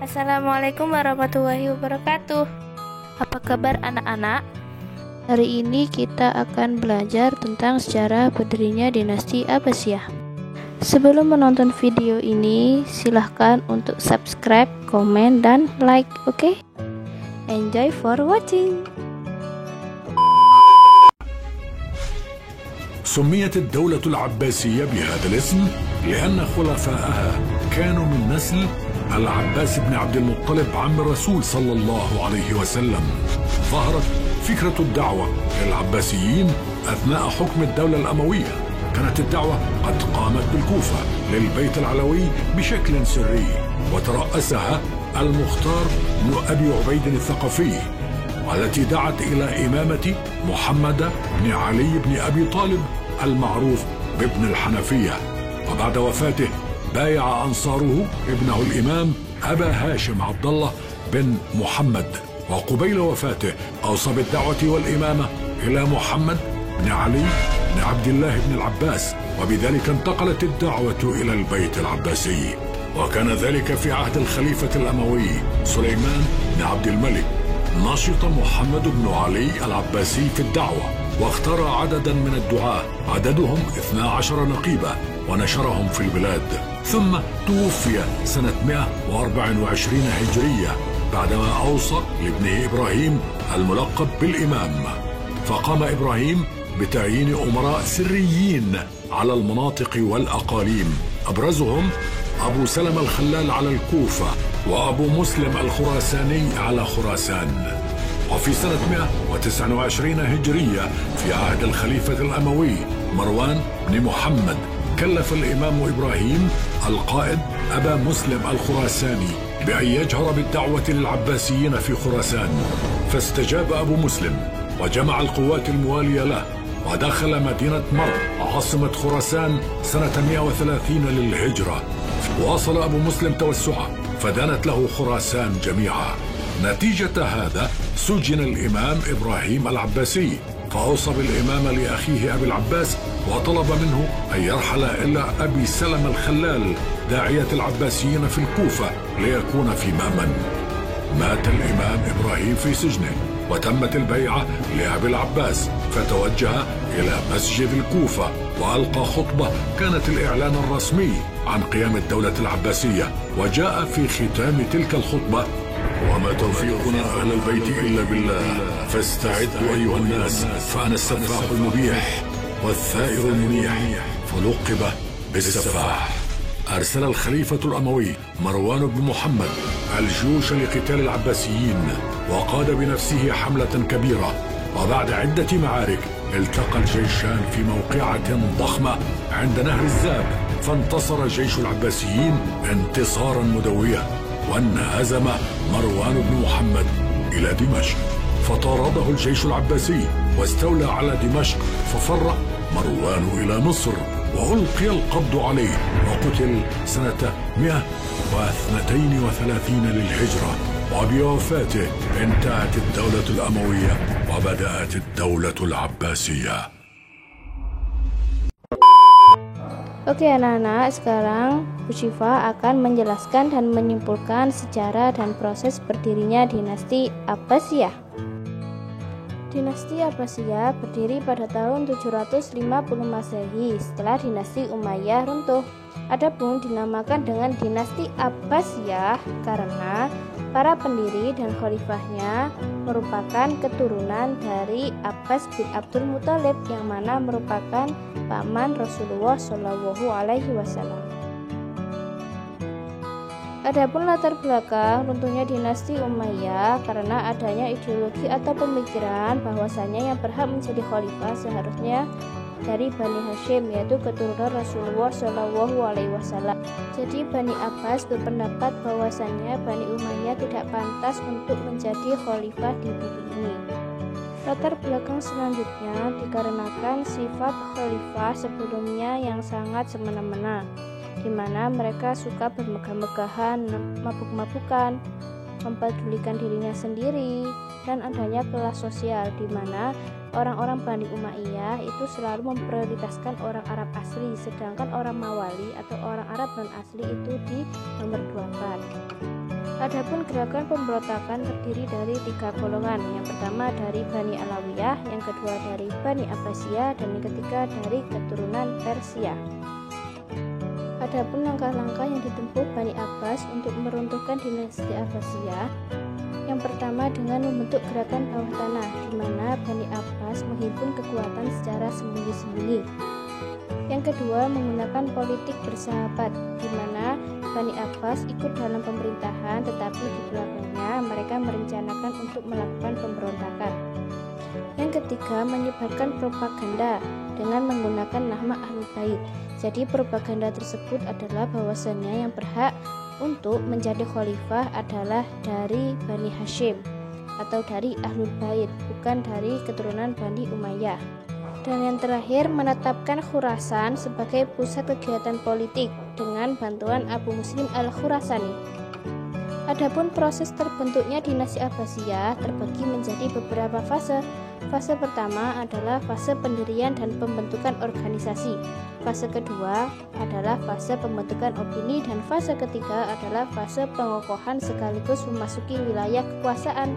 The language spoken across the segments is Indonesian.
Assalamualaikum warahmatullahi wabarakatuh. Apa kabar anak-anak? Hari ini kita akan belajar tentang sejarah berdirinya dinasti Abbasiyah. Sebelum menonton video ini, silahkan untuk subscribe, komen, dan like, oke? Enjoy for watching. سميت الدولة العباسية بهذا الاسم لأن خلفائها كانوا من نسل العباس بن عبد المطلب عم الرسول صلى الله عليه وسلم. ظهرت فكرة الدعوة للعباسيين أثناء حكم الدولة الأموية. كانت الدعوة قد قامت بالكوفة للبيت العلوي بشكل سري، وترأسها المختار بن أبي عبيد الثقفي، والتي دعت إلى إمامة محمد بن علي بن أبي طالب المعروف بابن الحنفية. وبعد وفاته بايع أنصاره ابنه الإمام أبا هاشم عبد الله بن محمد، وقبيل وفاته أوصى بالدعوة والإمامة إلى محمد بن علي بن عبد الله بن العباس، وبذلك انتقلت الدعوة إلى البيت العباسي. وكان ذلك في عهد الخليفة الأموي سليمان بن عبد الملك. نشط محمد بن علي العباسي في الدعوة، واختار عددا من الدعاة عددهم 12 نقيبة ونشرهم في البلاد. ثم توفي سنة 124 هجرية بعدما أوصى لابنه إبراهيم الملقب بالإمام. فقام إبراهيم بتعيين أمراء سريين على المناطق والأقاليم، أبرزهم أبو سلمة الخلال على الكوفة، وأبو مسلم الخراساني على خراسان. وفي سنة 129 هجرية في عهد الخليفة الأموي مروان بن محمد كلف الإمام إبراهيم القائد أبا مسلم الخراساني بأن يجهر بالدعوة للعباسيين في خراسان، فاستجاب أبو مسلم وجمع القوات الموالية له، ودخل مدينة مرو عاصمة خراسان سنة 130 للهجرة. واصل أبو مسلم توسعه فدانت له خراسان جميعا. نتيجة هذا سجن الإمام إبراهيم العباسي، فأوصى بالإمامة لأخيه أبي العباس وطلب منه أن يرحل إلى أبي سلمة الخلال داعية العباسيين في الكوفة ليكون في مأمن. مات الإمام إبراهيم في سجنه، وتمت البيعة لأبي العباس، فتوجه إلى مسجد الكوفة وألقى خطبة كانت الإعلان الرسمي عن قيام الدولة العباسية. وجاء في ختام تلك الخطبة: وما توفيقنا أهل البيت إلا بالله، فاستعدوا أيها الناس، فأنا السفاح المبيح والثائر المنيح، فلقب بالسفاح. أرسل الخليفة الأموي مروان بن محمد الجيوش لقتال العباسيين، وقاد بنفسه حملة كبيرة. وبعد عدة معارك التقى الجيشان في موقعة ضخمة عند نهر الزاب، فانتصر جيش العباسيين انتصارا مدويا، وانهزم مروان بن محمد إلى دمشق، فطارده الجيش العباسي واستولى على دمشق، ففر مروان إلى مصر وألقي القبض عليه، وقتل سنة 132 للهجرة. وبوفاته انتهت الدولة الأموية وبدأت الدولة العباسية. Oke anak-anak, sekarang Bu Syifa akan menjelaskan dan menyimpulkan sejarah dan proses berdirinya dinasti Abbasiyah. Dinasti Abbasiyah berdiri pada tahun 750 Masehi setelah dinasti Umayyah runtuh. Adapun dinamakan dengan dinasti Abbasiyah karena para pendiri dan khalifahnya merupakan keturunan dari Abbas bin Abdul Muthalib yang mana merupakan paman Rasulullah Shallallahu Alaihi Wasallam. Adapun latar belakang runtuhnya dinasti Umayyah karena adanya ideologi atau pemikiran bahwasanya yang berhak menjadi khalifah seharusnya dari Bani Hashim, yaitu keturunan Rasulullah Shallallahu Alaihi Wasallam. Jadi Bani Abbas berpendapat bahwasannya Bani Umayyah tidak pantas untuk menjadi khalifah di bumi ini. Latar belakang selanjutnya dikarenakan sifat khalifah sebelumnya yang sangat semena-mena, di mana mereka suka bermegah-megahan, mabuk-mabukan, mempedulikan dirinya sendiri, dan adanya kelas sosial di mana orang-orang Bani Umayyah itu selalu memprioritaskan orang Arab asli, sedangkan orang Mawali atau orang Arab non asli itu di nomor 2. Adapun gerakan pemberontakan terdiri dari 3 golongan. Yang pertama dari Bani Alawiyah, yang kedua dari Bani Abbasiyah, dan yang ketiga dari keturunan Persia. Adapun langkah-langkah yang ditempuh Bani Abbas untuk meruntuhkan dinasti Abbasiyah, yang pertama dengan membentuk gerakan bawah tanah, di mana Bani Abbas menghimpun kekuatan secara sembunyi-sembunyi. Yang kedua, menggunakan politik bersahabat, di mana Bani Abbas ikut dalam pemerintahan, tetapi di belakangnya mereka merencanakan untuk melakukan pemberontakan. Yang ketiga, menyebarkan propaganda dengan menggunakan nama Ahlul Bait. Jadi propaganda tersebut adalah bahwasannya yang berhak untuk menjadi khalifah adalah dari Bani Hashim atau dari Ahlul Bait, bukan dari keturunan Bani Umayyah. Dan yang terakhir, menetapkan Khurasan sebagai pusat kegiatan politik dengan bantuan Abu Muslim al-Khurasani. Adapun proses terbentuknya dinasti Abbasiyah terbagi menjadi beberapa fase. Fase pertama adalah fase pendirian dan pembentukan organisasi. Fase kedua adalah fase pembentukan opini, dan fase ketiga adalah fase pengokohan sekaligus memasuki wilayah kekuasaan.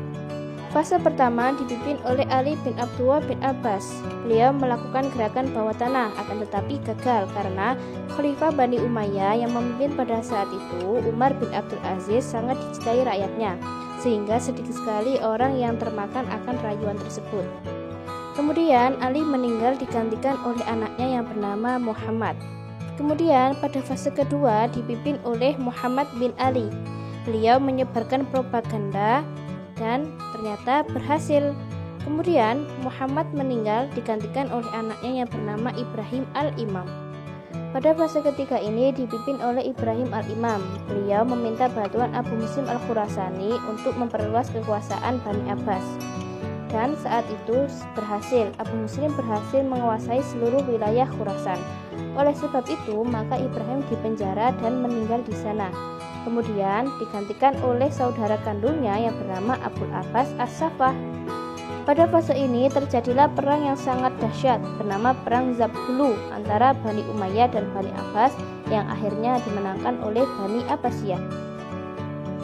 Fase pertama dipimpin oleh Ali bin Abdullah bin Abbas. Beliau melakukan gerakan bawah tanah, akan tetapi gagal karena Khalifah Bani Umayyah yang memimpin pada saat itu, Umar bin Abdul Aziz, sangat dicintai rakyatnya, sehingga sedikit sekali orang yang termakan akan rayuan tersebut. Kemudian Ali meninggal digantikan oleh anaknya yang bernama Muhammad. Kemudian pada fase kedua dipimpin oleh Muhammad bin Ali. Beliau menyebarkan propaganda dan ternyata berhasil. Kemudian Muhammad meninggal digantikan oleh anaknya yang bernama Ibrahim al-Imam. Pada fase ketiga ini dipimpin oleh Ibrahim al-Imam. Beliau meminta bantuan Abu Muslim al-Khurasani untuk memperluas kekuasaan Bani Abbas. Dan saat itu berhasil, Abu Muslim berhasil menguasai seluruh wilayah Khurasan. Oleh sebab itu, maka Ibrahim dipenjara dan meninggal di sana. Kemudian digantikan oleh saudara kandungnya yang bernama Abul Abbas As-Saffah. Pada fase ini terjadilah perang yang sangat dahsyat bernama Perang Zabhulu antara Bani Umayyah dan Bani Abbas yang akhirnya dimenangkan oleh Bani Abbasiyah.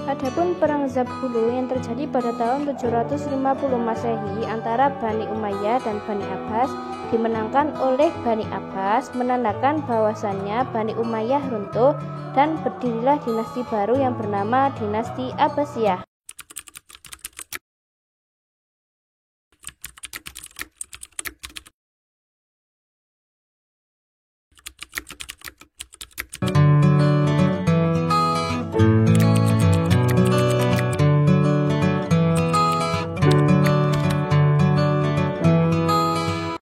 Adapun Perang Zabhulu yang terjadi pada tahun 750 Masehi antara Bani Umayyah dan Bani Abbas dimenangkan oleh Bani Abbas, menandakan bahwasannya Bani Umayyah runtuh dan berdirilah dinasti baru yang bernama dinasti Abbasiyah.